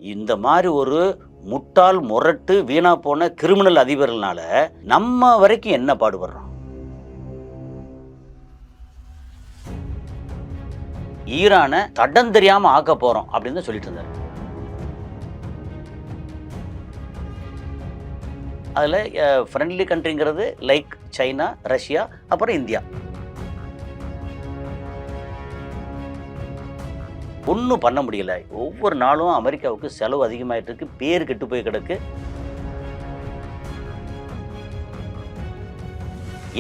இந்த மாதிரி ஒரு முட்டாள் முரட்டு வீணா போன கிரிமினல் அதிபர்கள்னால நம்ம வரைக்கும் என்ன பாடுபடுறோம்? ஈரானை தடம் தெரியாம ஆக்க போறோம் அப்படின்னு சொல்லிட்டு இருந்தாரு. அதுல ஃப்ரெண்ட்லி கண்ட்ரிங்கிறது லைக் சைனா, ரஷ்யா, அப்புறம் இந்தியா. ஒன்றும் பண்ண முடியல. ஒவ்வொரு நாளும் அமெரிக்காவுக்கு செலவு அதிகமாயிட்டு இருக்கு. பேர் கெட்டு போய் கிடக்கு.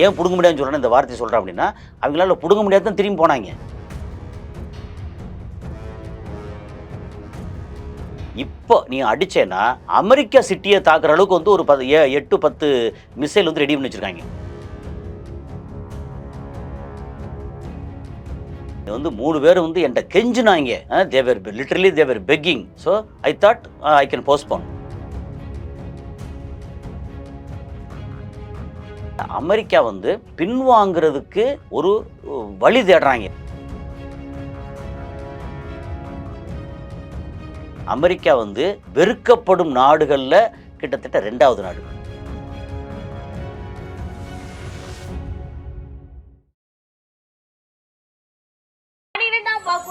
ஏன் புடுங்க முடியாதுன்னு சொல்றேன்னு இந்த வார்த்தையை சொல்றேன் அப்படின்னா, அவங்களால புடுங்க முடியாது தான் திரும்பி போனாங்க. இப்போ நீ அடிச்சேன்னா அமெரிக்கா சிட்டியை தாக்குற அளவுக்கு வந்து ஒரு 8, 10 மிசைல் வந்து ரெடி பண்ணி வச்சிருக்காங்க. வந்து 3 பேர் வந்து என்கிட்ட கெஞ்சினாங்க. They were literally they were begging. So I thought I can postpone. America வந்து பின்வாங்கிறதுக்கு ஒரு வழி தேடுறாங்க. அமெரிக்கா வந்து வெறுக்கப்படும் நாடுகள்ல கிட்டத்தட்ட 2வது நாடு.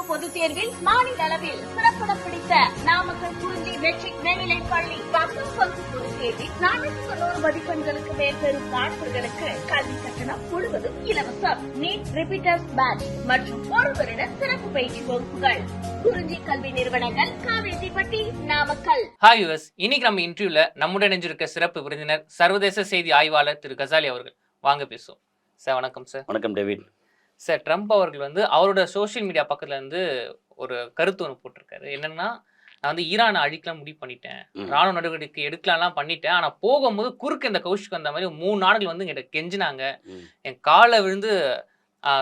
பொதுத் தேர்வில் மாநில அளவில் சிறப்பிடம் பிடித்த நாமக்கல் குறிஞ்சி மெட்ரிக் மேல்நிலைப் பள்ளி 10ம் வகுப்பு பொதுத் தேர்வில் 490 மதிப்பெண்களுக்கு மேல் பெறும் மாணவர்களுக்கு கல்வி கட்டணம் முழுவதும் இலவசம். நீட் ரிப்பீட்டர்ஸ் பேட்ச் மற்றும் ஒரு வருட சிறப்பு பயிற்சி வகுப்புகள். குறிஞ்சி கல்வி நிறுவனங்கள், காவேரிப்பட்டி, நாமக்கல். ஹாய் யுஎஸ், இன்னைக்கு நம்ம இன்டர்வியூல நம்முடன் இணைஞ்சிருக்க சிறப்பு விருந்தினர் சர்வதேச செய்தி ஆய்வாளர் திரு கசாலி அவர்கள். வாங்க பேசுவோம். சார் வணக்கம். சார் வணக்கம் டேவிட். சார், ட்ரம்ப் அவர்கள் வந்து அவரோட சோஷியல் மீடியா பக்கத்துல இருந்து ஒரு கருத்து ஒன்று போட்டிருக்காரு. என்னன்னா, நான் வந்து ஈரானை அழிக்கலாம் முடிவு பண்ணிட்டேன், ராணுவ நடவடிக்கை எடுக்கலாம்லாம் பண்ணிட்டேன், ஆனா போகும்போது குறுக்கு இந்த கௌஷிக் வந்த மாதிரி 3 நாடுகள் வந்து என்கிட்ட கெஞ்சினாங்க, என் காலை விழுந்து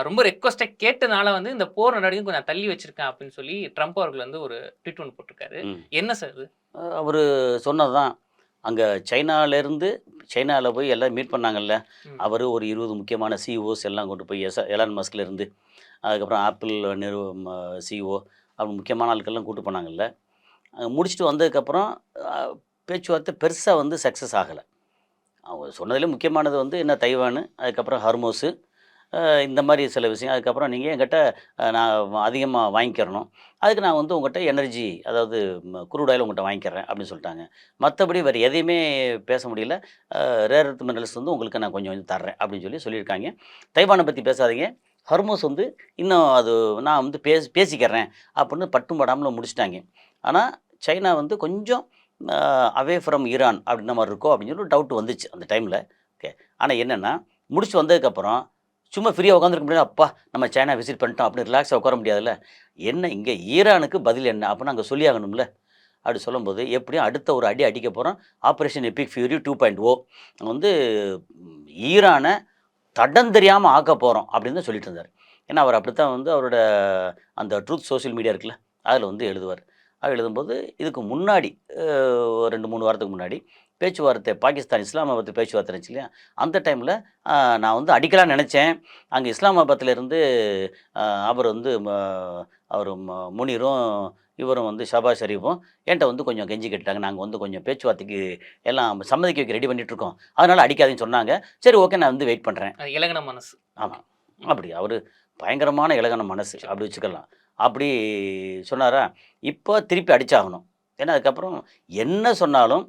ரொம்ப ரெக்வஸ்டை கேட்டதுனால வந்து இந்த போர் நடவடிக்கை கொஞ்சம் தள்ளி வச்சிருக்கேன் அப்படின்னு சொல்லி ட்ரம்ப் அவர்கள் வந்து ஒரு ட்வீட் ஒன்று போட்டிருக்காரு. என்ன சார் இது? அவர் சொன்னதுதான். அங்கே சைனாவிலேருந்து சைனாவில் போய் எல்லாம் மீட் பண்ணாங்கல்ல. அவர் ஒரு 20 முக்கியமான சிஇஓஸ் எல்லாம் கொண்டு போய் எலான் மஸ்க்லேருந்து, அதுக்கப்புறம் ஆப்பிள் சிஇஓ, அவங்க முக்கியமான ஆட்கள்லாம் கூட்டு போனாங்கல்ல. முடிச்சுட்டு வந்ததுக்கப்புறம் பேச்சுவார்த்தை பெருசாக வந்து சக்ஸஸ் ஆகலை. அவங்க சொன்னதிலே முக்கியமானது வந்து என்ன, தைவானு, அதுக்கப்புறம் ஹர்மோஸு, இந்த மாதிரி சில விஷயம். அதுக்கப்புறம் நீங்கள் என்கிட்ட நான் அதிகமாக வாங்கிக்கிறணும், அதுக்கு நான் வந்து உங்கள்கிட்ட எனர்ஜி, அதாவது குரூட் ஆயில் உங்கள்கிட்ட வாங்கிக்கிறேன் அப்படின்னு சொல்லிட்டாங்க. மற்றபடி வேறு எதையுமே பேச முடியல. ரேர் எர்த் மினரல்ஸ் வந்து உங்களுக்கு நான் கொஞ்சம் கொஞ்சம் தர்றேன் அப்படின்னு சொல்லியிருக்காங்க. தைவானை பற்றி பேசாதீங்க, ஹர்மோஸ் வந்து இன்னும் அது நான் வந்து பேசிக்கிறேன் அப்படின்னு பட்டும் படாமல் முடிச்சிட்டாங்க. ஆனால் சைனா வந்து கொஞ்சம் அவே ஃப்ரம் ஈரான் அப்படின்ற மாதிரி இருக்கோ அப்படின்னு சொல்லி டவுட் வந்துச்சு அந்த டைமில். ஓகே, ஆனால் என்னென்னா முடிச்சு வந்ததுக்கப்புறம் சும்மா ஃப்ரீயாக உட்காந்துருக்க முடியாது. அப்பா நம்ம சைனா விசிட் பண்ணிட்டோம் அப்படின்னு ரிலாக்ஸாக உட்கார முடியாதுல்ல. என்ன இங்கே ஈரானுக்கு பதில் என்ன அப்படின்னு அங்கே சொல்லி ஆகணும்ல. அப்படி சொல்லும்போது எப்படியும் அடுத்த ஒரு அடி அடிக்க போகிறோம். ஆப்ரேஷன் எபிக் ஃபியூரி 2.0 வந்து ஈரானை தடம் தெரியாமல் ஆக்க போகிறோம் அப்படின்னு தான் சொல்லிட்டு இருந்தார். ஏன்னா அவர் அப்படித்தான் வந்து அவரோட அந்த ட்ரூத் சோஷியல் மீடியா இருக்குல்ல, அதில் வந்து எழுதுவார். அது எழுதும்போது இதுக்கு முன்னாடி 2-3 வாரத்துக்கு முன்னாடி பேச்சுவார்த்தை, பாகிஸ்தான் இஸ்லாமாபாத் பேச்சுவார்த்தை இருந்துச்சு இல்லையா, அந்த டைமில் நான் வந்து அடிக்கலாம்னு நினச்சேன். அங்கே இஸ்லாமாபாத்திலேருந்து அவர் வந்து அவர் முனிரும் இவரும் வந்து ஷபாஸ் ஷரீஃபும் என்கிட்ட வந்து கொஞ்சம் கெஞ்சி கேட்டாங்க. நாங்கள் வந்து கொஞ்சம் பேச்சுவார்த்தைக்கு எல்லாம் சம்மதிக்க வைக்க ரெடி பண்ணிகிட்ருக்கோம், அதனால் அடிக்காதுன்னு சொன்னாங்க. சரி ஓகே, நான் வந்து வெயிட் பண்ணுறேன். இலகன மனசு. ஆமாம், அப்படி அவர் பயங்கரமான இலகன மனசு அப்படி வச்சுக்கலாம். அப்படி சொன்னாரா. இப்போ திருப்பி அடித்தாகணும். ஏன்னா அதுக்கப்புறம் என்ன சொன்னாலும்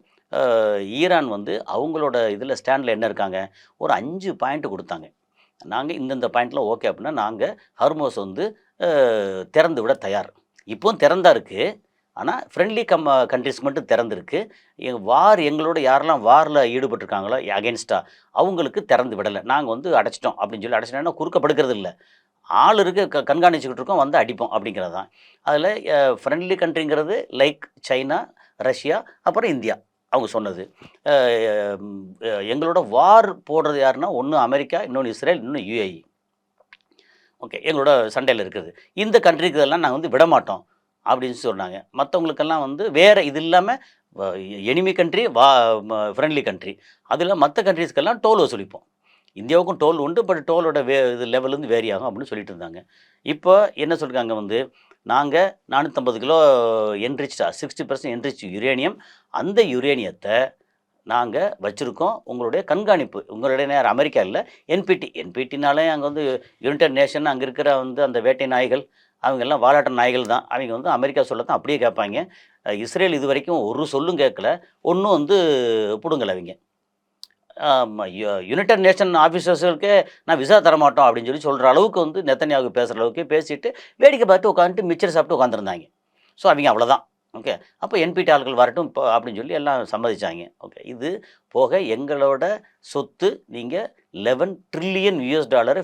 ஈரான் வந்து அவங்களோட இதில் ஸ்டாண்டில் என்ன இருக்காங்க, ஒரு 5 பாயிண்ட்டு கொடுத்தாங்க. நாங்கள் இந்தந்த பாயிண்ட்லாம் ஓகே அப்படின்னா நாங்கள் ஹர்மோஸ் வந்து திறந்து விட தயார். இப்போவும் திறந்தா இருக்குது, ஆனால் ஃப்ரெண்ட்லி கண்ட்ரிஸ்க்கு மட்டும் திறந்துருக்கு. எங்களோட யாரெல்லாம் வாரில் ஈடுபட்டிருக்காங்களோ அகென்ஸ்டாக அவங்களுக்கு திறந்து விடலை. நாங்கள் வந்து அடைச்சிட்டோம் அப்படின்னு சொல்லி அடைச்சிட்டோன்னா குறுக்கப்படுக்கிறது இல்லை, ஆள் இருக்குது, கண்காணிச்சுக்கிட்டு இருக்கோம், வந்து அடிப்போம் அப்படிங்கிறது தான். அதில் ஃப்ரெண்ட்லி கண்ட்ரிங்கிறது லைக் சைனா, ரஷ்யா, அப்புறம் இந்தியா அவங்க சொன்னது. எங்களோட வார் போடுறது யாருன்னா ஒன்று அமெரிக்கா, இன்னொன்று இஸ்ரேல், இன்னொன்று யுஏஇ. ஓகே, எங்களோட சண்டையில் இருக்குது. இந்த கண்ட்ரிக்கு இதெல்லாம் நாங்கள் வந்து விடமாட்டோம் அப்படின்னு சொன்னாங்க. மற்றவங்களுக்கெல்லாம் வந்து வேறு இது இல்லாமல் எனிமி கண்ட்ரி, ஃப்ரெண்ட்லி கண்ட்ரி, அதில் மற்ற கண்ட்ரிஸ்க்கெல்லாம் டோல் வசூலிப்போம். இந்தியாவுக்கும் டோல் உண்டு, பட் டோலோட இது லெவல் வந்து வேரி ஆகும் அப்படின்னு சொல்லிட்டு இருந்தாங்க. இப்போ என்ன சொல்லியிருக்காங்க வந்து, நாங்கள் 450 கிலோ என்ரிச்டா 60% என்ரிச் யுரேனியம், அந்த யுரேனியத்தை நாங்கள் வச்சுருக்கோம். உங்களுடைய கண்காணிப்பு, உங்களுடைய நேரம் அமெரிக்கா இல்லை, என்பிடினாலே அங்கே வந்து யுனைடெட் நேஷன், அங்கே இருக்கிற வந்து அந்த வேட்டை நாய்கள், அவங்க எல்லாம் வாலாட்ட நாய்கள் தான். அவங்க வந்து அமெரிக்கா சொல்லத்தான் அப்படியே கேட்பாங்க. இஸ்ரேல் இது வரைக்கும் ஒரு சொல்லும் கேட்கல, ஒன்றும் வந்து பிடுங்கலை அவங்க. யுனைடெட் நேஷன் ஆஃபீஸர்ஸுக்கு நான் விசா தரமாட்டோம் அப்படின்னு சொல்கிற அளவுக்கு வந்து நெத்தன்யாகு பேசுகிற அளவுக்கு பேசிட்டு வேடிக்கை பார்த்து உட்காந்துட்டு மிச்சர் சாப்பிட்டு உட்காந்துருந்தாங்க. ஸோ அவங்க அவ்வளோதான். ஓகே, அப்போ என்பிடி ஆட்கள் வரட்டும் இப்போ அப்படின்னு சொல்லி எல்லாம் சம்மதிச்சாங்க. ஓகே, இது போக எங்களோட சொத்து நீங்கள் $11 ட்ரில்லியன்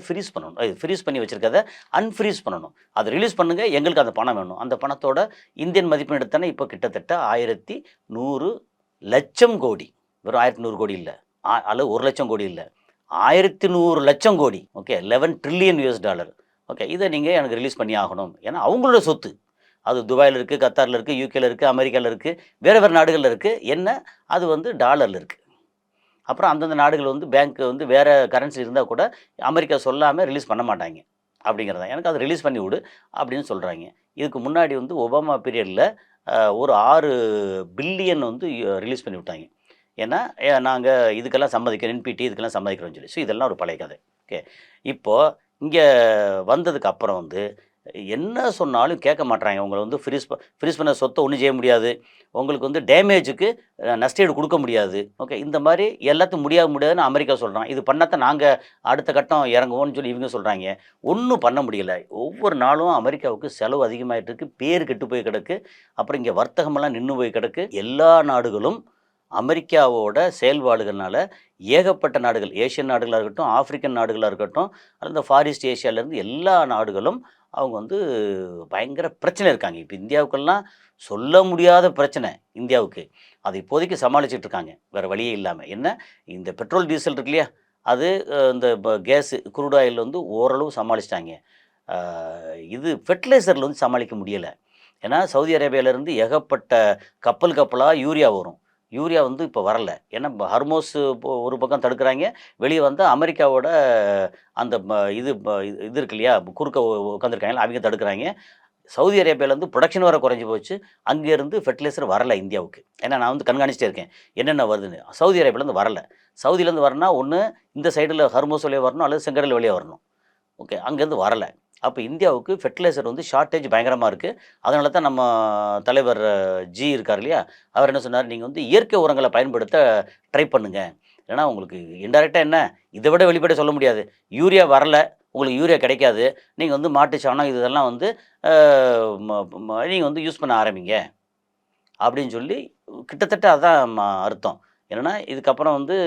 ஃப்ரீஸ் பண்ணணும். ஃப்ரீஸ் பண்ணி வச்சுருக்கதை அன்ஃப்ரீஸ் பண்ணணும். அதை ரிலீஸ் பண்ணுங்கள், எங்களுக்கு அந்த பணம் வேணும். அந்த பணத்தோட இந்தியன் மதிப்பு எடுத்தானே இப்போ கிட்டத்தட்ட 1100 லட்சம் கோடி. வெறும் 1100 கோடி இல்லை, அல்லது 1 லட்சம் கோடி இல்லை, 1100 லட்சம் கோடி. Okay, $11 trillion. ஓகே, இதை நீங்கள் எனக்கு ரிலீஸ் பண்ணி ஆகணும். ஏன்னா அவங்களோட சொத்து அது துபாயில் இருக்குது, கத்தாரில் இருக்குது, யூகேல இருக்குது, அமெரிக்காவில் இருக்குது, வேறு வேறு நாடுகளில் இருக்குது. என்ன அது வந்து டாலரில் இருக்குது. அப்புறம் அந்தந்த நாடுகள் வந்து பேங்க் வந்து வேறு கரன்சி இருந்தால் கூட அமெரிக்கா சொல்லாமல் ரிலீஸ் பண்ண மாட்டாங்க அப்படிங்கிறதான். எனக்கு அதை ரிலீஸ் பண்ணி விடு அப்படின்னு சொல்கிறாங்க. இதுக்கு முன்னாடி வந்து ஒபாமா பீரியடில் ஒரு 6 பில்லியன் வந்து ரிலீஸ் பண்ணி விட்டாங்க. ஏன்னா நாங்கள் இதுக்கெல்லாம் சம்மதிக்கிறோம், என்பிடி இதுக்கெல்லாம் சம்மதிக்கிறோம்னு சொல்லி. ஸோ இதெல்லாம் ஒரு பழைய கதை. ஓகே, இப்போது இங்கே வந்ததுக்கு அப்புறம் வந்து என்ன சொன்னாலும் கேட்க மாட்டாங்க. உங்களை வந்து ஃப்ரீஸ் பண்ண சொத்தை ஒன்றும் செய்ய முடியாது, உங்களுக்கு வந்து டேமேஜுக்கு நஷ்டஈடு கொடுக்க முடியாது. ஓகே, இந்த மாதிரி எல்லாத்தையும் முடியாதுன்னு அமெரிக்கா சொல்கிறான். இது பண்ணாதான் நாங்கள் அடுத்த கட்டம் இறங்குவோம்னு சொல்லி இவங்க சொல்கிறாங்க. ஒன்றும் பண்ண முடியலை. ஒவ்வொரு நாளும் அமெரிக்காவுக்கு செலவு அதிகமாகிட்டு இருக்குது, பேர் கெட்டு போய் கிடக்கு. அப்புறம் இங்கே வர்த்தகமெல்லாம் நின்று போய் கிடக்கு. எல்லா நாடுகளும் அமெரிக்காவோட செயல்பாடுகள்னால ஏகப்பட்ட நாடுகள், ஏஷியன் நாடுகளாக இருக்கட்டும், ஆப்பிரிக்கன் நாடுகளாக இருக்கட்டும், அந்த ஃபாரிஸ்ட் ஏஷியாவிலேருந்து எல்லா நாடுகளும் அவங்க வந்து பயங்கர பிரச்சனை இருக்காங்க. இப்போ இந்தியாவுக்கெல்லாம் சொல்ல முடியாத பிரச்சனை இந்தியாவுக்கு. அதை இப்போதைக்கு சமாளிச்சுட்டு இருக்காங்க வேறு வழியே இல்லாமல். என்ன, இந்த பெட்ரோல் டீசல் இருக்கு இல்லையா, அது இந்த கேஸு குரூட் ஆயில் வந்து ஓரளவு சமாளிச்சிட்டாங்க. இது ஃபெர்டிலைசரில் வந்து சமாளிக்க முடியலை. ஏன்னா சவுதி அரேபியாவிலேருந்து ஏகப்பட்ட கப்பலாக யூரியா வரும். யூரியா வந்து இப்போ வரல. ஏன்னா ஹர்மோஸ் ஒரு பக்கம் தடுக்கிறாங்க, வெளியே வந்து அமெரிக்காவோட அந்த இது இருக்கு இல்லையா, குறுக்க உட்காந்துருக்காங்க, அவங்க தடுக்கிறாங்க. சவுதி அரேபியாவிலேருந்து ப்ரொடக்ஷன் வர குறைஞ்சி போச்சு. அங்கேருந்து ஃபெர்டிலைசர் வரல இந்தியாவுக்கு. ஏன்னா நான் வந்து கண்காணிச்சிட்டே இருக்கேன் என்னென்ன வருதுன்னு. சவுதி அரேபியாவிலேருந்து வரல. சவுதியிலேருந்து வரணும்னா ஒன்று இந்த சைடில் ஹர்மோஸ் வழியாக வரணும், அல்லது செங்கடல் வழியாக வரணும். ஓகே, அங்கேருந்து வரலை. அப்போ இந்தியாவுக்கு ஃபெர்டிலைசர் வந்து ஷார்ட்டேஜ் பயங்கரமாக இருக்குது. அதனால தான் நம்ம தலைவர் ஜி இருக்கார் இல்லையா, அவர் என்ன சொன்னார், நீங்கள் வந்து இயற்கை உரங்களை பயன்படுத்த ட்ரை பண்ணுங்கள். ஏன்னா உங்களுக்கு இன்டெரக்டாக என்ன, இதை விட வெளிப்படையாக சொல்ல முடியாது. யூரியா வரல, உங்களுக்கு யூரியா கிடைக்காது, நீங்கள் வந்து மாட்டு சாணம் இதெல்லாம் வந்து நீங்கள் வந்து யூஸ் பண்ண ஆரம்பிங்க அப்படின்னு சொல்லி கிட்டத்தட்ட அதான் அர்த்தம். என்னென்னா இதுக்கப்புறம் வந்து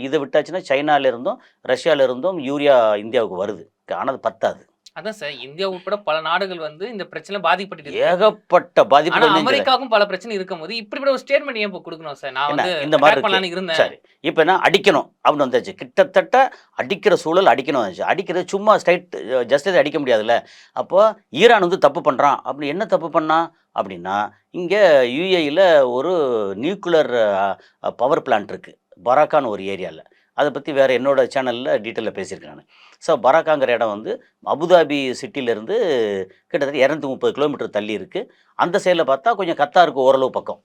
இதை விட்டாச்சுன்னா சைனாலேருந்தும் ரஷ்யாவிலேருந்தும் யூரியா இந்தியாவுக்கு வருது. ஆனால் அது பத்தாது. அதான் சார், இந்தியா உட்பட பல நாடுகள் வந்து இந்த பிரச்சனை பாதிப்பட்டு ஏகப்பட்ட பாதிப்பு. ஆனா அமெரிக்காவுக்கும் பல பிரச்சனை இருக்கும்போது இப்படிப்பட்ட ஒரு ஸ்டேட்மெண்ட் ஏன் கொடுக்கணும் சார்? நான் வந்து இந்த மாதிரி பண்ணலாம்னு இருந்தேன். சரி, இப்போ என்ன அடிக்கணும் அப்படின்னு வந்தாச்சு. கிட்டத்தட்ட அடிக்கிற சூழல் அடிக்கணும் வந்துச்சு. அடிக்கிறது சும்மா ஸ்ட்ரைட் ஜஸ்டிஸ் அடிக்க முடியாதுல்ல. அப்போ ஈரான் வந்து தப்பு பண்ணுறான். அப்படி என்ன தப்பு பண்ணான் அப்படின்னா, இங்கே யுஏஇயில் ஒரு நியூக்ளியர் பவர் பிளான்ட் இருக்குது, பராக்கான்னு ஒரு ஏரியாவில். அதை பற்றி வேறு என்னோடய சேனலில் டீட்டெயிலில் பேசியிருக்கேன் நான். ஸோ பராக்காங்கிற இடம் வந்து அபுதாபி சிட்டியிலேருந்து கிட்டத்தட்ட 230 கிலோமீட்டர் தள்ளி இருக்குது. அந்த சைடில் பார்த்தா கொஞ்சம் கத்தாருக்கு ஓரளவு பக்கம்,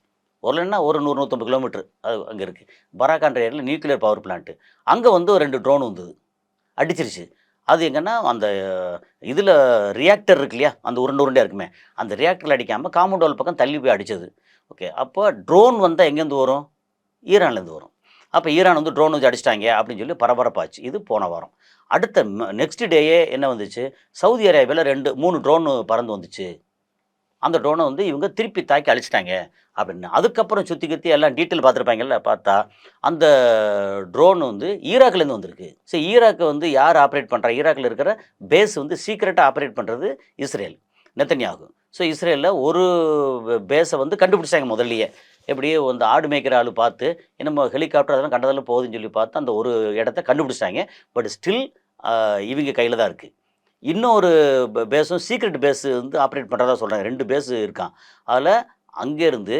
ஓரளவுன்னா ஒரு 100-150 கிலோமீட்டர் அது அங்கே இருக்குது. பராக்கான்ற ஏரியாவில் நியூக்ளியர் பவர் பிளான்ட்டு. அங்கே வந்து 2 ட்ரோன் வந்தது, அடிச்சிருச்சு. அது எங்கன்னா அந்த இதில் ரியாக்டர் இருக்கு இல்லையா, அந்த உருண்டையாக இருக்குமே, அந்த ரியாக்டரில் அடிக்காமல் காம்பவுண்ட் வால் பக்கம் தள்ளி போய் அடித்தது. ஓகே, அப்போ ட்ரோன் வந்தால் எங்கேருந்து வரும்? ஈரான்லேருந்து வரும். அப்போ ஈரான் வந்து ட்ரோன் வச்சு அடிச்சிட்டாங்க அப்படின்னு சொல்லி பரபரப்பாச்சு. இது போன வாரம். அடுத்த நெக்ஸ்ட் டேயே என்ன வந்துச்சு, சவுதி அரேபியாவில் 2-3 ட்ரோன் பறந்து வந்துச்சு. அந்த ட்ரோனை வந்து இவங்க திருப்பி தாக்கி அழிச்சிட்டாங்க அப்படின்னு. அதுக்கப்புறம் சுற்றி கத்தி எல்லாம் டீட்டெயில் பார்த்துருப்பாங்கல்ல, பார்த்தா அந்த ட்ரோன் வந்து ஈராக்லேருந்து வந்திருக்கு. ஸோ ஈராக்கை வந்து யார் ஆப்ரேட் பண்ணுறா, ஈராக்கில் இருக்கிற பேஸ் வந்து சீக்கிரட்டாக ஆப்ரேட் பண்ணுறது இஸ்ரேல், நெத்தன்யாகு. ஸோ இஸ்ரேலில் ஒரு பேஸை வந்து கண்டுபிடிச்சாங்க முதல்லையே. எப்படியே அந்த ஆடு மேய்க்கிற ஆள் பார்த்து நம்ம ஹெலிகாப்டர் அதெல்லாம் கண்டதில் போகுதுன்னு சொல்லி பார்த்து அந்த ஒரு இடத்த கண்டுபிடிச்சாங்க. பட் ஸ்டில் இவங்க கையில் தான் இருக்குது. இன்னொரு பேஸும் சீக்ரெட் பேஸு வந்து ஆப்ரேட் பண்ணுறதா சொல்கிறாங்க. 2 பேஸு இருக்கான். அதில் அங்கேருந்து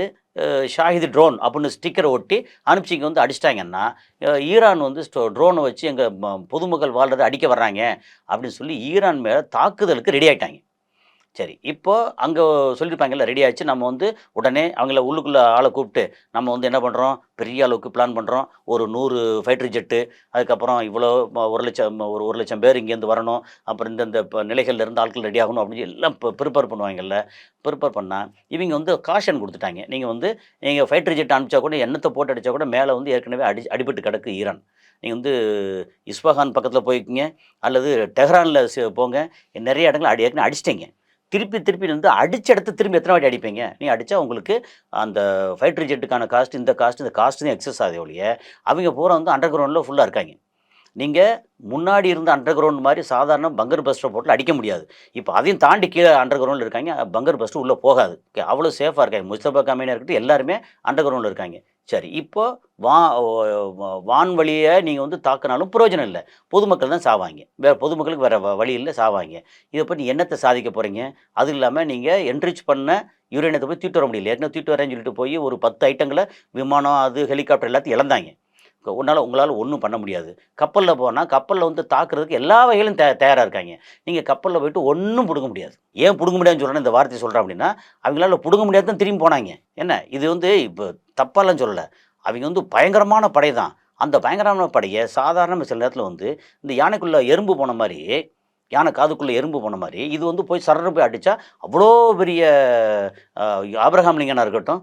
ஷாஹித் ட்ரோன் அப்படின்னு ஸ்டிக்கரை ஒட்டி அனுப்பிச்சு இங்கே வந்து அடிச்சிட்டாங்கன்னா ஈரான் வந்து ட்ரோனை வச்சு எங்கள் பொதுமக்கள் வாழ்றதை அடிக்க வர்றாங்க அப்படின்னு சொல்லி ஈரான் மேலே தாக்குதலுக்கு ரெடி ஆகிட்டாங்க. சரி, இப்போது அங்கே சொல்லியிருப்பாங்கல்ல, ரெடி ஆச்சு. நம்ம வந்து உடனே அவங்கள உள்ளுக்குள்ளே ஆளை கூப்பிட்டு நம்ம வந்து என்ன பண்ணுறோம், பெரிய அளவுக்கு பிளான் பண்ணுறோம். ஒரு 100 ஃபைட்டர் ஜெட்டு, அதுக்கப்புறம் இவ்வளோ 1,00,000 பேர் இங்கேருந்து வரணும், அப்புறம் இந்தந்த நிலைகள்ல இருந்து ஆட்கள் ரெடி ஆகணும் அப்படின்னு சொல்லி எல்லாம் ப்ரிப்பேர் பண்ணுவாங்கல்ல. ப்ரிப்பேர் பண்ணால் இவங்க வந்து காஷன் கொடுத்துட்டாங்க. நீங்கள் ஃபைட்டர் ஜெட் அனுப்பிச்சா கூட, எண்ணத்தை போட்டு அடித்தா கூட மேலே வந்து ஏற்கனவே அடிபட்டு கிடக்கு ஈரான். நீங்கள் வந்து இஸ்ஃபஹான் பக்கத்தில் போய்க்குங்க, அல்லது டெஹ்ரானில் போங்க, நிறைய இடங்கள் ஏற்கனவே அடிச்சிட்டிங்க. திருப்பி வந்து அடிச்ச இடத்த திரும்பி எத்தனை வாட்டி அடிப்பீங்க? நீங்கள் அடித்தா உங்களுக்கு அந்த ஃபைட்டர் ஜெட்டுக்கான காஸ்ட், இந்த காஸ்ட் தான் எக்ஸஸ் ஆகுது ஒழிய, அவங்க பூரா வந்து அண்டர் கிரவுண்டில் ஃபுல்லாக இருக்காங்க. நீங்கள் முன்னாடி இருந்த அண்டர் கிரவுண்ட் மாதிரி சாதாரண பங்கர் பஸ்டர் போட்டு அடிக்க முடியாது. இப்போ அதையும் தாண்டி கீழே அண்டர் கிரவுண்டில் இருக்காங்க. பங்கர் பஸ்டர் உள்ளே போகாது. அவ்வளோ சேஃபாக இருக்காங்க. முஸ்தபா கம்பெனியாக இருக்கட்டும், எல்லாருமே அண்டர் கிரவுண்டில் இருக்காங்க. சரி, இப்போது வான்வழியை நீங்கள் வந்து தாக்கினாலும் பிரயோஜனம் இல்லை. பொதுமக்கள் தான் சாவாங்க. வேறு பொதுமக்களுக்கு வேறு வழி இல்லை, சாவாங்க. இதை பற்றி என்னத்தை சாதிக்க போகிறீங்க? அதுவும் இல்லாமல் நீங்கள் என்ரிச் பண்ண யுரேனியத்தை போய் தூக்கிட்டு வர முடியல. ஏற்கனவே தூக்கிட்டு வரேன்னு சொல்லிட்டு போய் ஒரு 10 ஐட்டங்களை, விமானம், அது ஹெலிகாப்டர் எல்லாத்தையும் இழந்தாங்க. உங்களால் ஒன்றும் பண்ண முடியாது. கப்பலில் போனால் கப்பலில் வந்து தாக்குறதுக்கு எல்லா வகையிலும் தயாராக இருக்காங்க. நீங்கள் கப்பலில் போய்ட்டு ஒன்றும் பிடுங்க முடியாது. ஏன் பிடுங்க முடியாதுன்னு சொல்கிறேன்னு இந்த வார்த்தையை சொல்கிறேன் அப்படின்னா, அவங்களால பிடுங்க முடியாது தான் திரும்பி போனாங்க. என்ன இது வந்து இப்போ தப்பாலாம் சொல்லலை. அவங்க வந்து பயங்கரமான படை தான். அந்த பயங்கரமான படையை சாதாரண சில நேரத்தில் வந்து இந்த யானைக்குள்ளே எறும்பு போன மாதிரி, யானை காதுக்குள்ளே எறும்பு போன மாதிரி, இது வந்து போய் சரண்டு போய் அடித்தா அவ்வளோ பெரிய ஆபிரகாம் லிங்கனாக இருக்கட்டும்,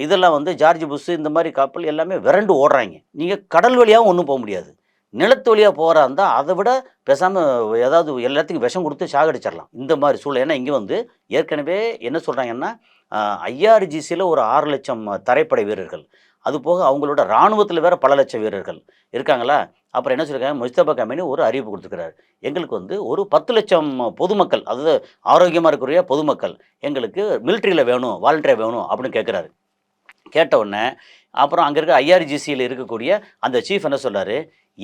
இதெல்லாம் வந்து ஜார்ஜ் புஷ், இந்த மாதிரி கப்பல் எல்லாமே விரண்டு ஓடுறாங்க. நீங்கள் கடல் வழியாகவும் ஒன்றும் போக முடியாது. நிலத்து வழியாக போகிறா இருந்தால் அதை விட பேசாமல் ஏதாவது எல்லாத்துக்கும் விஷம் கொடுத்து சாகடிச்சிடலாம். இந்த மாதிரி சூழல். ஏன்னா இங்கே வந்து ஏற்கனவே என்ன சொல்கிறாங்கன்னா, ஐஆர்ஜிசியில் ஒரு 6 லட்சம் தரைப்படை வீரர்கள், அதுபோக அவங்களோட இராணுவத்தில் வேறு பல லட்சம் வீரர்கள் இருக்காங்களா. அப்புறம் என்ன சொல்லியிருக்காங்க, முஸ்தபா கம்பெனி ஒரு அறிவிப்பு கொடுத்துருக்கிறார். எங்களுக்கு வந்து ஒரு 10 லட்சம் பொதுமக்கள், அதாவது ஆரோக்கியமாக இருக்கக்கூடிய பொதுமக்கள் எங்களுக்கு மிலிட்ரியில் வேணும், வாலண்டியர் வேணும் அப்படின்னு கேட்குறாரு. கேட்ட உடனே அப்புறம் அங்கே இருக்க ஐஆர்ஜிசியில் இருக்கக்கூடிய அந்த சீஃப் என்ன சொல்கிறாரு,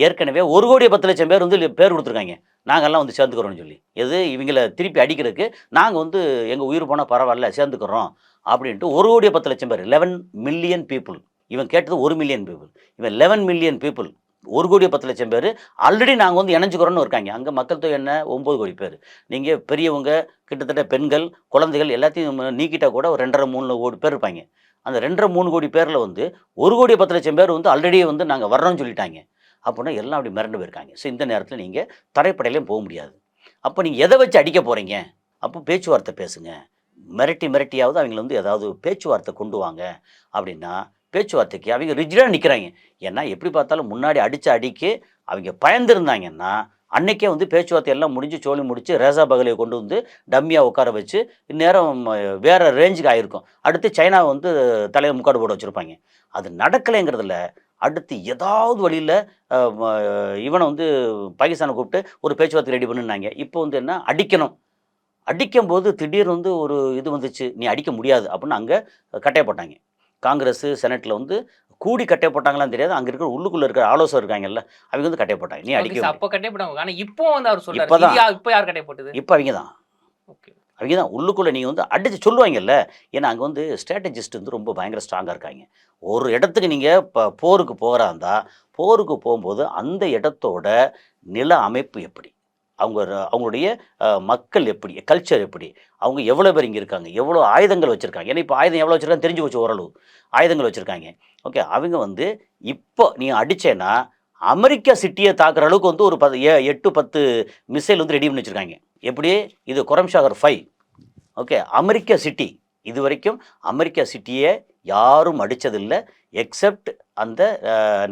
ஏற்கனவே 1,10,00,000 பேர் வந்து பேர் கொடுத்துருக்காங்க, நாங்கள்லாம் வந்து சேர்ந்துக்கிறோம்னு சொல்லி. எது இவங்களை திருப்பி அடிக்கிறதுக்கு நாங்கள் வந்து எங்கள் உயிர் போனால் பரவாயில்ல சேர்ந்துக்கிறோம் அப்படின்ட்டு 1,10,00,000 பேர், 11 மில்லியன் பீப்புள். இவன் கேட்டது 1 மில்லியன் பீப்புள், இவன் 11 மில்லியன் பீப்புள். 1,10,00,000 பேர் ஆல்ரெடி நாங்கள் வந்து இணைஞ்சுக்கிறோன்னு இருக்காங்க. அங்கே மக்கள் தொகை என்ன, 9 கோடி பேர். நீங்கள் பெரியவங்க, கிட்டத்தட்ட பெண்கள், குழந்தைகள் எல்லாத்தையும் நீக்கிட்டால் கூட ஒரு 2.5-3 கோடி பேர் இருப்பாங்க. அந்த 2.5-3 கோடி பேரில் வந்து 1,10,00,000 பேர் வந்து ஆல்ரெடி வந்து நாங்கள் வர்றோம்னு சொல்லிட்டாங்க. அப்படின்னா எல்லாம் அப்படி மிரண்டு போயிருக்காங்க. ஸோ இந்த நேரத்தில் நீங்கள் தரைப்படையிலையும் போக முடியாது. அப்போ நீங்கள் எதை வச்சு அடிக்க போகிறீங்க? அப்போ பேச்சுவார்த்தை பேசுங்க. மிரட்டியாவது அவங்கள வந்து ஏதாவது பேச்சுவார்த்தை கொண்டு வாங்க அப்படின்னா, பேச்சுவார்த்தைக்கு அவங்க ரிஜிடாக நிற்கிறாங்க. ஏன்னா எப்படி பார்த்தாலும் முன்னாடி அடித்த அடிக்கு அவங்க பயந்துருந்தாங்கன்னா, அன்றைக்கே வந்து பேச்சுவார்த்தை எல்லாம் முடிஞ்சு சோழி முடித்து ரேசா பகலையை கொண்டு வந்து டம்மியாக உட்கார வச்சு இந்நேரம் வேறு ரேஞ்சுக்கு ஆகிருக்கும். அடுத்து சைனா வந்து தலையை முக்காடு போட வச்சுருப்பாங்க. அது நடக்கலைங்கிறதுல அடுத்து ஏதாவது வழியில் இவனை வந்து பாகிஸ்தானை கூப்பிட்டு ஒரு பேச்சுவார்த்தை ரெடி பண்ணுனாங்க. இப்போ வந்து என்ன, அடிக்கும்போது திடீர்னு வந்து ஒரு இது வந்துச்சு, நீ அடிக்க முடியாது அப்படின்னு அங்கே கட்டைய போட்டாங்க. காங்கிரஸ் செனட்டில் வந்து கூடி கட்டை போட்டாங்களான்னு தெரியாது. அங்கே இருக்கிற உள்ளுக்குள்ளே இருக்கிற ஆலோசனை இருக்காங்கல்ல, அவங்க வந்து கட்டை போட்டாங்க. நீ அடிக்க அப்போ கட்டை போட்டாங்க. ஆனால் இப்போ வந்து அவர் சொல்றாரு, இப்போ யார் கட்டை போட்டது? இப்போ அவங்க தான் உள்ளுக்குள்ளே நீங்கள் வந்து அடித்து சொல்லுவாங்கல்ல. ஏன்னா அங்கே வந்து ஸ்ட்ராட்டஜிஸ்ட் வந்து ரொம்ப பயங்கர ஸ்ட்ராங்காக இருக்காங்க. ஒரு இடத்துக்கு நீங்கள் இப்போ போருக்கு போகிறா இருந்தால், போருக்கு போகும்போது அந்த இடத்தோட நில அமைப்பு எப்படி, அவங்களுடைய மக்கள் எப்படி, கல்ச்சர் எப்படி, அவங்க எவ்வளோ பேர் இங்கே இருக்காங்க, எவ்வளோ ஆயுதங்கள் வச்சுருக்காங்க. ஏன்னா இப்போ ஆயுதம் எவ்வளோ வச்சுருக்காங்க தெரிஞ்சு போச்சு, ஓரளவு ஆயுதங்கள் வச்சுருக்காங்க. ஓகே, அவங்க வந்து இப்போ நீ அடித்தேன்னா அமெரிக்கா சிட்டியை தாக்குற அளவுக்கு வந்து ஒரு 8-10 மிசைல் வந்து ரெடி பண்ணி வச்சுருக்காங்க. எப்படி, இது குரம்ஷாகர் 5. ஓகே, அமெரிக்கா சிட்டி இது வரைக்கும் அமெரிக்கா சிட்டியை யாரும் அடித்ததில்லை, எக்ஸப்ட் அந்த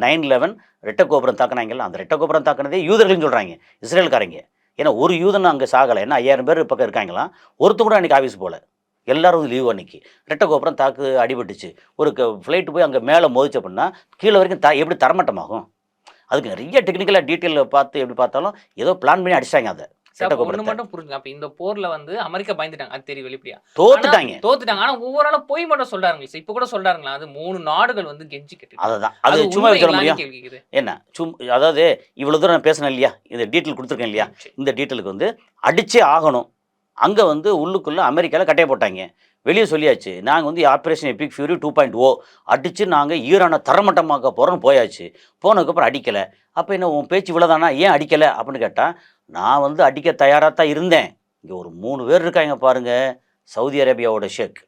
9/11 ரெட்டை கோபுரம் தாக்குனாங்கல்ல, அந்த ரெட்டை கோபுரம் தாக்குனதே யூதர்கள்னு சொல்கிறாங்க, இஸ்ரேல்காரங்க. ஏன்னா ஒரு யூதன் அங்கே சாகலை. ஏன்னா 5000 பேர் பக்கம் இருக்காங்களாம். ஒருத்தர் கூட அன்றைக்கி ஆஃபீஸ் போகல, எல்லோரும் லீவ். அன்றைக்கி ரெட்டை கோபுரம் அடிபட்டுச்சு. ஒரு ஃப்ளைட்டு போய் அங்கே மேலே மோதிச்சு அப்படின்னா கீழே வரைக்கும் எப்படி தரமட்டமாகும்? அதுக்கு நிறைய டெக்னிக்கலாக டீட்டெயிலில் பார்த்து எப்படி பார்த்தாலும் ஏதோ பிளான் பண்ணி அடிச்சிட்டாங்க. அதை ஒண்ணு மட்டும் புரிஞ்சுங்க, அப்ப இந்த போர்ல வந்து அமெரிக்கா பயந்துட்டாங்க, அது தெரியும், வெளிப்படையா தோத்துட்டாங்க. ஆனா ஒவ்வொரு நாளும் போய் மட்டும் சொல்றாங்க. இப்ப கூட சொல்றாங்களா, அது 3 நாடுகள் வந்து கெஞ்சி கேட்டு. அதுதான், அது சும்மா சொல்ல முடியும் என்ன? அதாவது இவ்வளவு தூரம் நான் பேசினேன் இல்லையா, இந்த டீட்டெயில் கொடுத்துருக்கேன் இல்லையா, இந்த டீட்டெயிலுக்கு வந்து அடிச்சே ஆகணும். அங்கே வந்து உள்ளுக்குள்ளே அமெரிக்காவில் கட்டையை போட்டாங்க. வெளியே சொல்லியாச்சு, நாங்கள் வந்து ஆப்ரேஷன் எபிக் ஃபியூரி 2.0 அடித்து நாங்கள் ஈரானை தரமட்டமாக்க போகிறோன்னு போயாச்சு. போனதுக்கப்புறம் அடிக்கலை. அப்போ என்ன உன் பேச்சு இவ்வளோதானா, ஏன் அடிக்கலை அப்படின்னு கேட்டால், நான் வந்து அடிக்க தயாராக தான் இருந்தேன். இங்கே ஒரு 3 பேர் இருக்காங்க பாருங்கள், சவுதி அரேபியாவோட ஷேக்,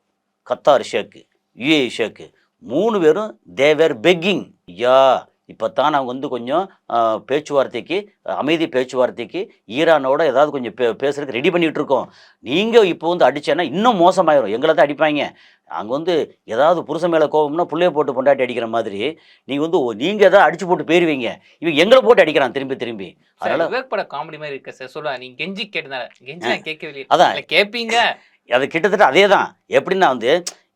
கத்தார் ஷேக்கு, யுஏஇ ஷேக்கு, 3 பேரும் தேவர் பெக்கிங். ஐயா இப்போ தான் நாங்கள் வந்து கொஞ்சம் பேச்சுவார்த்தைக்கு, அமைதி பேச்சுவார்த்தைக்கு ஈரானோட ஏதாவது கொஞ்சம் பேசுறதுக்கு ரெடி பண்ணிகிட்டு இருக்கோம். நீங்கள் இப்போ வந்து அடித்தேன்னா இன்னும் மோசமாயிரும், எங்களை தான் அடிப்பாங்க. அங்கே வந்து ஏதாவது புருஷன் மேலே கோபம்னா புள்ளைய போட்டு பொண்டாட்டி அடிக்கிற மாதிரி நீங்கள் வந்து நீங்கள் எதாவது அடிச்சு போட்டு போயிருவீங்க, இவன் எங்களை போட்டு அடிக்கிறான் திரும்பி திரும்பி. அதனால விவேக் காமெடி மாதிரி இருக்கு சார். சொல்லுவா நீங்க கெஞ்சி கேட்டதால, கெஞ்சி நான் கேட்கவில்லை, அதான் கேட்பீங்க. அது கிட்டத்தட்ட அதே தான். எப்படின்னா வந்து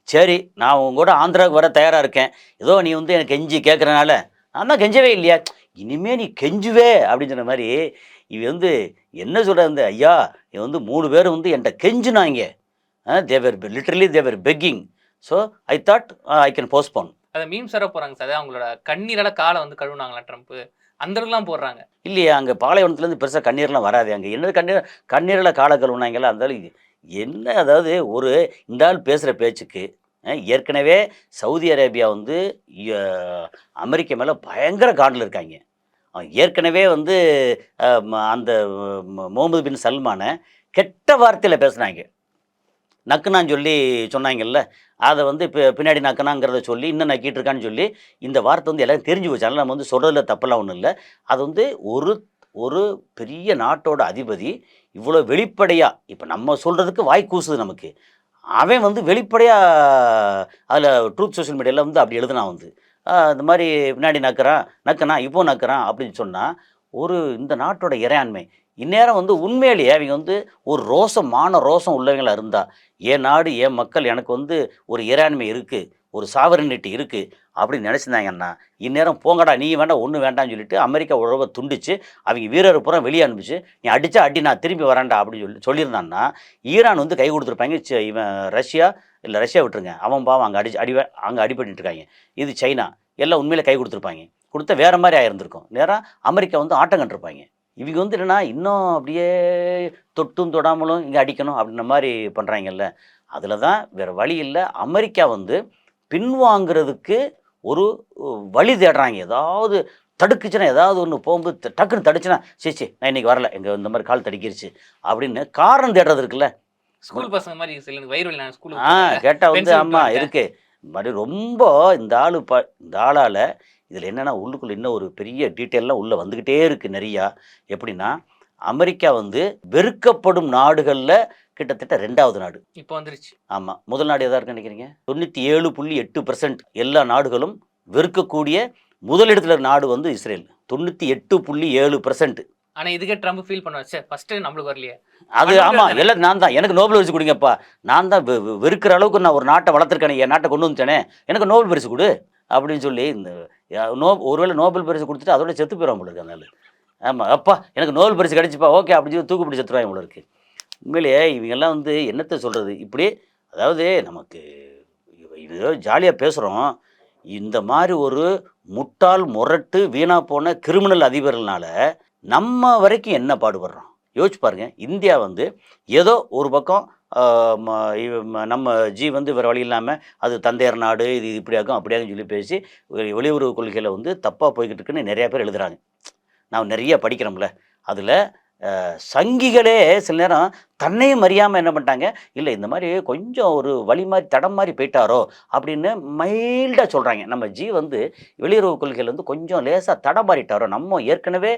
சரி நான் உங்க கூட ஆந்திராவுக்கு வர தயாராக இருக்கேன், ஏதோ நீ வந்து எனக்கு கெஞ்சி கேட்குறனால நான் தான் கெஞ்சவே இல்லையா, இனிமே நீ கெஞ்சுவே அப்படின்னு சொன்ன மாதிரி இவ வந்து என்ன சொல்கிறது, ஐயா இவன் வந்து 3 பேர் வந்து என்கிட்ட கெஞ்சுனாங்க, they were literally they were begging. So I thought I can postpone. அதை மீம் சர போகிறாங்க சார். அவங்களோட கண்ணீரால காலை வந்து கழுவுனாங்களா ட்ரம்ப், அந்த அளவுக்குலாம் போடுறாங்க. இல்லையா அங்கே பாலைவனத்துலேருந்து பெருசாக கண்ணீர்லாம் வராது. அங்கே என்ன கண்ணீரில் காலை கழுவுனாங்களா, அந்த என்ன, அதாவது ஒரு இந்த ஆள் பேசுகிற பேச்சுக்கு ஏற்கனவே சவுதி அரேபியா வந்து அமெரிக்கா மேலே பயங்கர காண்டில் இருக்காங்க. ஏற்கனவே வந்து அந்த முகமது பின் சல்மானை கெட்ட வார்த்தையில் பேசுனாங்க, நக்குனான்னு சொல்லி சொன்னாங்கல்ல, அதை வந்து இப்போ பின்னாடி நக்குனாங்கிறத சொல்லி இன்னும் நக்கிட்டு இருக்கான்னு சொல்லி இந்த வார்த்தை வந்து எல்லாம் தெரிஞ்சு போச்சு. அதனால் நம்ம வந்து சொல்கிறதுல தப்பெல்லாம் ஒன்றும் இல்லை. அது வந்து ஒரு பெரிய நாட்டோட அதிபதி இவ்வளோ வெளிப்படையாக, இப்போ நம்ம சொல்கிறதுக்கு வாய் கூசுது நமக்கு, அவன் வந்து வெளிப்படையாக அதில் ட்ரூத் சோஷியல் மீடியாவில் வந்து அப்படி எழுதுனான் வந்து இந்த மாதிரி பின்னாடி நக்குறான் இப்போ நக்குறான் அப்படின்னு சொன்னால், இந்த நாட்டோட இறையாண்மை இந்நேரம் வந்து உண்மையிலேயே அவங்க வந்து ஒரு ரோசம் உள்ளவங்களாக இருந்தால், என் நாடு என் மக்கள் எனக்கு வந்து ஒரு இறையாண்மை இருக்குது, ஒரு சாவரனிட்டி இருக்குது அப்படின்னு நினச்சிருந்தாங்கன்னா, இந்நேரம் போங்கடா நீ வேண்டாம் ஒன்றும் வேண்டாம்னு சொல்லிட்டு அமெரிக்கா உறவை துண்டிச்சு அவங்க வீரரை பூரா வெளியே அனுப்பிச்சு, நீ அடித்தா அடி நான் திரும்பி வரேன்டா அப்படின்னு சொல்லியிருந்தான்னா ஈரான் வந்து கை கொடுத்துருப்பாங்க. இவன் ரஷ்யா விட்டுருங்க, அவன் பாவம் அங்கே அடிபட்டு இருக்காங்க, இது சைனா, எல்லாம் உண்மையிலே கை கொடுத்துருப்பாங்க. கொடுத்தா வேறு மாதிரி ஆயிருந்திருக்கும், நேராக அமெரிக்கா வந்து ஆட்டம் கண்டிருப்பாங்க. இவங்க வந்து என்னென்னா இன்னும் அப்படியே தொட்டும் தொடாமலும் இங்கே அடிக்கணும் அப்படின்ற மாதிரி பண்ணுறாங்கல்ல, அதில் தான் வேறு வழி இல்லை. அமெரிக்கா வந்து பின்வாங்கிறதுக்கு ஒரு வழி தேடுறாங்க. ஏதாவது தடுக்குச்சுன்னா, ஏதாவது ஒன்று போகும்போது டக்குன்னு தடுச்சுன்னா, சரி நான் இன்றைக்கி வரல, எங்கள் இந்த மாதிரி கால் தடுக்கிருச்சு அப்படின்னு காரணம் தேடுறது இருக்குல்ல. ஸ்கூல் பசங்க மாதிரி வயிறு வலி ஸ்கூல் கேட்டால் வந்து ஆமாம் இருக்கு மாதிரி ரொம்ப இந்த ஆளால் இதில் என்னென்னா உள்ளுக்குள்ளே இன்னும் ஒரு பெரிய டீட்டெயிலாம் உள்ளே வந்துக்கிட்டே இருக்குது நிறையா. எப்படின்னா அமெரிக்கா வந்து வெறுக்கப்படும் நாடுகளில் கிட்டத்தட்ட 2வது நாடு இப்போ வந்துருச்சு. ஆமாம், முதல் நாடு எதாக இருக்குன்னு நினைக்கிறீங்க? 97.8% எல்லா நாடுகளும் வெறுக்கக்கூடிய முதலிடத்துல நாடு வந்து இஸ்ரேல், 98.7%. ஆனால் இதுக்கே ட்ரம்ப் ஃபீல் பண்ணுவார், சார் ஃபஸ்ட்டு நம்மளுக்கு வரலையே அது. ஆமாம், எல்லாம் நான் தான், எனக்கு நோபல் பரிசு கொடுங்கப்பா, நான் தான் வெறுக்கிற அளவுக்கு நான் ஒரு நாட்டை வளர்த்துருக்கேனே, என் நாட்டை கொண்டு வந்துட்டேனே, எனக்கு நோபல் பரிசு கொடு அப்படின்னு சொல்லி இந்த ஒருவேளை நோபல் பரிசு கொடுத்துட்டு அதோட செத்து போயிடும் போல இருக்கு அதனால. ஆமாம், அப்பா எனக்கு நோபல் பரிசு கிடச்சிப்பா ஓகே அப்படின்னு சொல்லி தூக்கு பிடிச்சி செத்துருவாங்க போல இருக்கு. உண்மையிலேயே இவங்கெல்லாம் வந்து என்னத்தை சொல்கிறது, இப்படி அதாவது நமக்கு இது ஜாலியாக பேசுகிறோம், இந்த மாதிரி ஒரு முட்டாள் முரட்டு வீணாக போன கிரிமினல் அதிபர்களால் நம்ம வரைக்கும் என்ன பாடுபடுறோம் யோசிச்சு பாருங்கள். இந்தியா வந்து ஏதோ ஒரு பக்கம் நம்ம வந்து வேறு வழி இல்லாமல் அது தந்தையர் நாடு, இது இப்படியாகும் அப்படியாகும் சொல்லி பேசி வெளியுறவு கொள்கையில் வந்து தப்பாக போய்கிட்டு இருக்குன்னு நிறையா பேர் எழுதுகிறாங்க. நான் நிறைய படிக்கிறோம்ல, அதில் சங்கிகளே சில நேரம் தன்னையும் அறியாமல் என்ன பண்ணிட்டாங்க, இல்லை இந்த மாதிரி கொஞ்சம் ஒரு வழி மாதிரி தடம் மாதிரி போயிட்டாரோ அப்படின்னு மைல்டாக சொல்கிறாங்க. நம்ம வந்து வெளியுறவு கொள்கையில் வந்து கொஞ்சம் லேசாக தடம் மாறிட்டாரோ, நம்ம ஏற்கனவே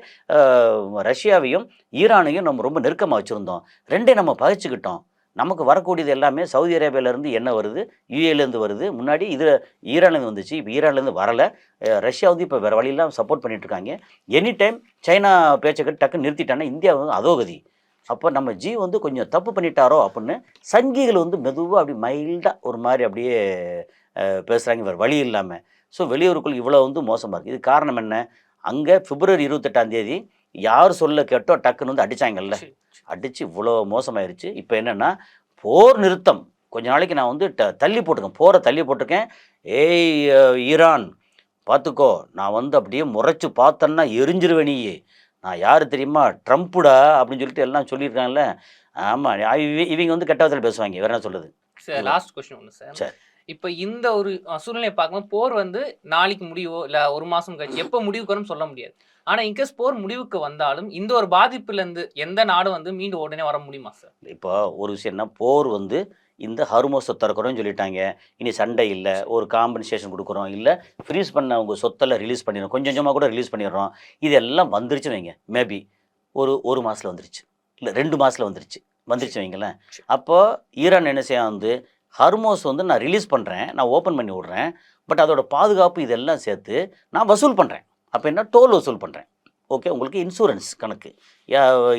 ரஷ்யாவையும் ஈரானையும் நம்ம ரொம்ப நெருக்கமாக வச்சுருந்தோம், ரெண்டையும் நம்ம பகிச்சுக்கிட்டோம், நமக்கு வரக்கூடியது எல்லாமே சவுதி அரேபியாவிலேருந்து என்ன வருது, யுஏலேருந்து வருது, முன்னாடி இது ஈரான்லேருந்து வந்துச்சு, இப்போ ஈரான்லேருந்து வரலை, ரஷ்யா வந்து இப்போ வேறு வழியெல்லாம் சப்போர்ட் பண்ணிகிட்ருக்காங்க. எனி டைம் சைனா பேச்சை டக்குன்னு நிறுத்திட்டாங்கன்னா இந்தியா வந்து அதோகதி. அப்போ நம்ம வந்து கொஞ்சம் தப்பு பண்ணிட்டாரோ அப்படின்னு சங்கிகள் வந்து மெதுவாக அப்படி மைல்டாக ஒரு மாதிரி அப்படியே பேசுகிறாங்க வேறு வழி இல்லாமல். ஸோ வெளியுறவுக்குள் இவ்வளோ வந்து மோசமாக இருக்குது. இது காரணம் என்ன, அங்கே பிப்ரவரி 28 யார் சொல்ல கேட்டோ டக்குன்னு வந்து அடித்தாங்கல்ல, அடித்து இவ்வளோ மோசமாயிருச்சு. இப்போ என்னென்னா போர் நிறுத்தம் கொஞ்ச நாளைக்கு நான் வந்து தள்ளி போட்டிருக்கேன். ஏய் ஈரான் பார்த்துக்கோ, நான் வந்து அப்படியே முறைச்சி பார்த்தேன்னா எரிஞ்சிருவேன், நான் யார் தெரியுமா, ட்ரம்ப்புடா அப்படின்னு சொல்லிட்டு எல்லாம் சொல்லியிருக்காங்கல்ல. ஆமாம், இவங்க வந்து கெட்டவத்தில் பேசுவாங்க, வேறு என்ன சொல்லுது, லாஸ்ட் கொஸ்டின் ஒன்று சார். சரி. இப்போ இந்த ஒரு சூழ்நிலையை பார்க்கும்போது போர் வந்து நாளைக்கு முடிவோ இல்லை ஒரு மாதம் கழிச்சு எப்போ முடிவுக்கு வரும்னு சொல்ல முடியாது. ஆனால் இன்கேஸ் போர் முடிவுக்கு வந்தாலும் இந்த ஒரு பாதிப்புலேருந்து எந்த நாடும் வந்து மீண்டும் உடனே வர முடியுமா சார்? இப்போ ஒரு விஷயம்னா போர் வந்து இந்த ஹர்மோஸை திறக்கிறோன்னு சொல்லிட்டாங்க, இனி சண்டை இல்லை, ஒரு காம்பன்சேஷன் கொடுக்குறோம், இல்லை ஃப்ரீஸ் பண்ண அவங்க சொத்தெல்லாம் ரிலீஸ் பண்ணிடுறோம், கொஞ்சம் கொஞ்சமாக கூட ரிலீஸ் பண்ணிடுறோம், இதெல்லாம் வந்துருச்சுன்னு வைங்க. மேபி ஒரு மாதத்தில் வந்துருச்சு, இல்லை 2 மாதத்தில் வந்துருச்சு வைங்களேன். அப்போது ஈரான் என்ன செய்ய வந்து ஹர்மோஸ் வந்து நான் ரிலீஸ் பண்ணுறேன், நான் ஓப்பன் பண்ணி விட்றேன், பட் அதோட பாதுகாப்பு இதெல்லாம் சேர்த்து நான் வசூல் பண்ணுறேன். அப்போ என்ன டோல் வசூல் பண்ணுறேன். ஓகே, உங்களுக்கு இன்சூரன்ஸ் கணக்கு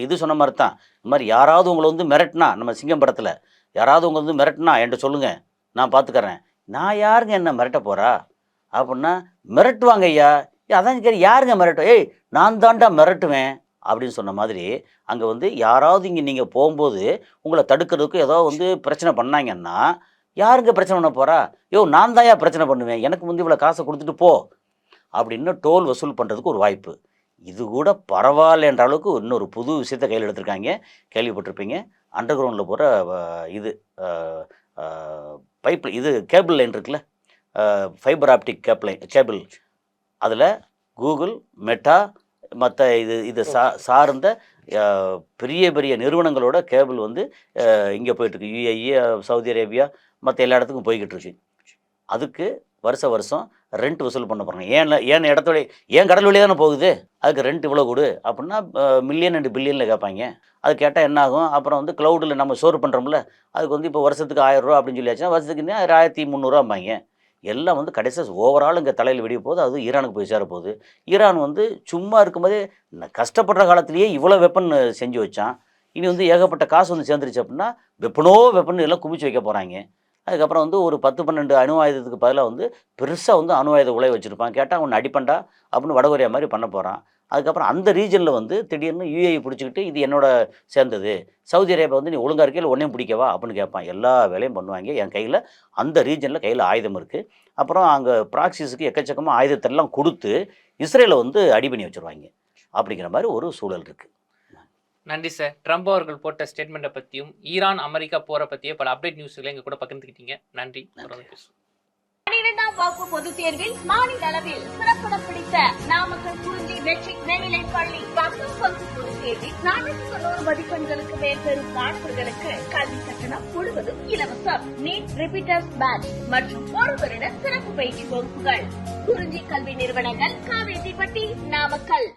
இது சொன்ன மாதிரி தான். இந்த மாதிரி யாராவது உங்களை வந்து மிரட்டினா, நம்ம சிங்கம் படத்தில் யாராவது உங்களை வந்து மிரட்டினா என்கிட்ட சொல்லுங்கள், நான் பார்த்துக்கறேன். நான் யாருங்க என்ன மிரட்ட போகிறா அப்படின்னா, மிரட்டுவாங்க ஐயா. அதான் சரி, யாருங்க மிரட்டும்? ஏய் நான் தாண்டா மிரட்டுவேன் அப்படின்னு சொன்ன மாதிரி அங்கே வந்து யாராவது இங்கே நீங்கள் போகும்போது உங்களை தடுக்கிறதுக்கு ஏதோ வந்து பிரச்சனை பண்ணாங்கன்னா, யாருங்க பிரச்சனை பண்ண போகிறா? நான் தான் பிரச்சனை பண்ணுவேன், எனக்கு வந்து இவ்வளோ காசை கொடுத்துட்டு போ அப்படின்னு டோல் வசூல் பண்ணுறதுக்கு ஒரு வாய்ப்பு. இது கூட பரவாயில்லன்ற அளவுக்கு இன்னொரு புது விஷயத்தை கையில் எடுத்திருக்காங்க. கேள்விப்பட்டிருப்பீங்க, அண்டர் கிரவுண்டில் போகிற இது பைப், இது கேபிள் லைன் இருக்குல்ல, ஃபைபர் ஆப்டிக் கேபிள், அதில் கூகுள், மெட்டா, மற்ற இது சார்ந்த பெரிய பெரிய நிறுவனங்களோட கேபிள் வந்து இங்கே போயிட்டுருக்கு. யுஏஇ, சவுதி அரேபியா, மற்ற எல்லா இடத்துக்கும் போய்கிட்டு இருக்கு. அதுக்கு வருஷம் ரெண்ட் வசூல் பண்ண போகிறாங்க. ஏன் இடத்தோட கடல் வழியாக தானே போகுது, அதுக்கு ரெண்ட் இவ்வளோ கொடு அப்படின்னா மில்லியன் அண்ட் பில்லியனில் கேட்பாங்க. அது கேட்டால் என்ன ஆகும்? அப்புறம் வந்து க்ளவுடில் நம்ம ஸ்டோர் பண்ணுறோம்ல, அதுக்கு வந்து இப்போ வருஷத்துக்கு 1000 ரூபா அப்படின்னு சொல்லியாச்சுன்னா வருஷத்துக்கு 1300 எல்லாம் வந்து கடைசியாக ஓவரால் இங்கே தலையில் வெடிய போகுது. அது ஈரானுக்கு போய் சேரப்போகுது. ஈரான் வந்து சும்மா இருக்கும்போதே கஷ்டப்படுற காலத்திலேயே இவ்வளோ வெப்பன் செஞ்சு வச்சான். இனி வந்து ஏகப்பட்ட காசு வந்து சேர்ந்துருச்சு அப்படின்னா வெப்பன் எல்லாம் குமிச்சு வைக்க போகிறாங்க. அதுக்கப்புறம் வந்து ஒரு 10-12 அணு ஆயுதத்துக்கு பதிலாக வந்து பெருசாக வந்து அணு ஆயுத உலை வச்சுருப்பான். கேட்டால் ஒன்று அடிப்பண்டா அப்படின்னு வடகொரியா மாதிரி பண்ண போகிறான். அதுக்கப்புறம் அந்த ரீஜனில் வந்து திடீர்னு யுஏஇ பிடிச்சிக்கிட்டு இது என்னோட சேர்ந்தது, சவுதி அரேபியா வந்து நீ ஒழுங்காக இருக்கையில் ஒன்றையும் பிடிக்கவா அப்படின்னு கேட்பான். எல்லா வேலையும் பண்ணுவாங்க. என் கையில் அந்த ரீஜனில் கையில் ஆயுதம் இருக்குது. அப்புறம் அங்கே ப்ராக்சிஸுக்கு எக்கச்சக்கமாக ஆயுதத்தெல்லாம் கொடுத்து இஸ்ரேலை வந்து அடி பண்ணி வச்சுருவாங்க. அப்படிங்கிற மாதிரி ஒரு சூழல் இருக்குது. நன்றி சார். ட்ரம்ப் அவர்கள் போட்ட ஸ்டேட்மெண்ட்டை பற்றியும் ஈரான் அமெரிக்கா போரை பற்றியே பல அப்டேட் நியூஸ்களை எங்கள் கூட பகிர்ந்துக்கிட்டீங்க. நன்றி. 12ஆம் வகுப்பு பொதுத் தேர்வில் மாநில அளவில் சிறப்பிடம் பிடித்த நாமக்கல் குறிஞ்சி மெட்ரிக் மேல்நிலைப் பள்ளி 10ஆம் வகுப்பு பொதுத் தேர்வில் 490 மதிப்பெண்களுக்கு மேல் பெறும் மாணவர்களுக்கு கல்வி கட்டணம் முழுவதும் இலவசம். நீட் ரிப்பீட்டர்ஸ் பேட்ச் மற்றும் 1 வருட சிறப்பு பயிற்சி வகுப்புகள். குறிஞ்சி கல்வி நிறுவனங்கள், காவேரிப்பட்டி, நாமக்கல்.